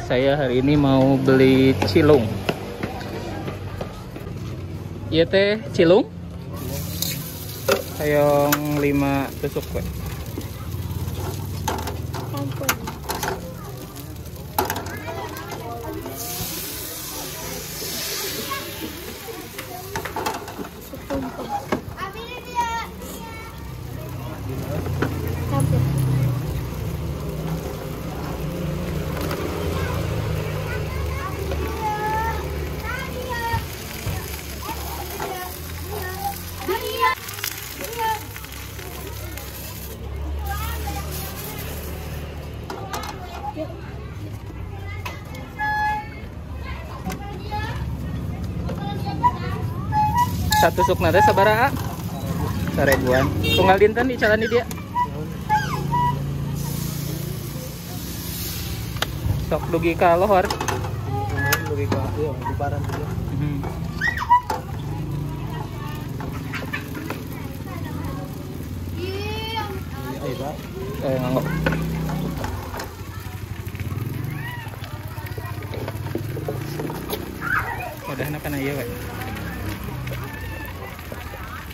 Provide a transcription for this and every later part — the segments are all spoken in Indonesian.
saya hari ini mau beli cilung. Iya teh cilung. Hayong 5 tusuk we. Satu tusuk nade sabaraha? Sarebuan. Tunggal dinten di calani dia. Sok dugi ka lohor. Dugi ka ieu di paran dia. Ayo, Pak. Nganggo. Udah nakan aya we.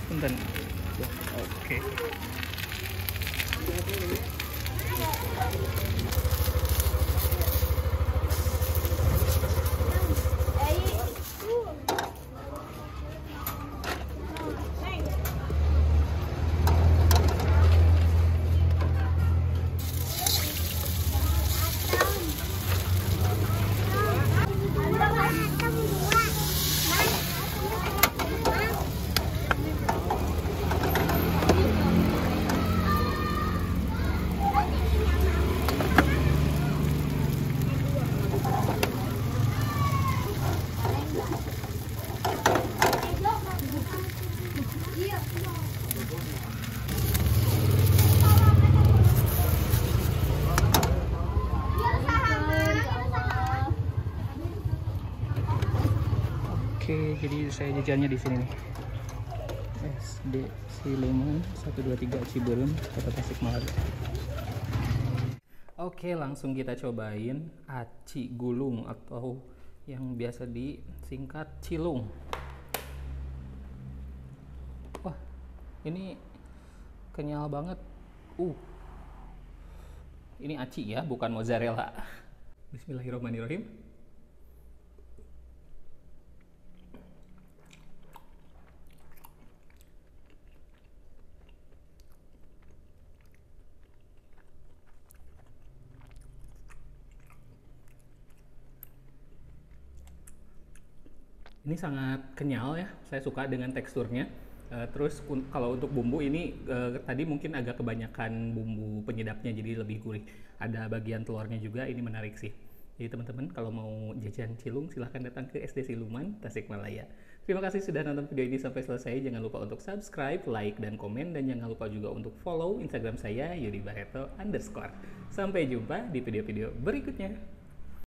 Punten. Oke. Oke, jadi saya jajannya di sini nih. SD Siluman 123 Ciberem, Kota Tasikmalaya. Oke, langsung kita cobain aci gulung atau yang biasa disingkat cilung. Wah, ini kenyal banget. Ini aci ya, bukan mozzarella. Bismillahirrahmanirrahim. Ini sangat kenyal ya, saya suka dengan teksturnya. Terus kalau untuk bumbu ini tadi mungkin agak kebanyakan bumbu penyedapnya, jadi lebih gurih. Ada bagian telurnya juga, ini menarik sih. Jadi teman-teman kalau mau jajan cilung silahkan datang ke SD Siluman, Tasikmalaya. Terima kasih sudah nonton video ini sampai selesai. Jangan lupa untuk subscribe, like, dan komen. Dan jangan lupa juga untuk follow Instagram saya, Yudi Barreto _. Sampai jumpa di video-video berikutnya.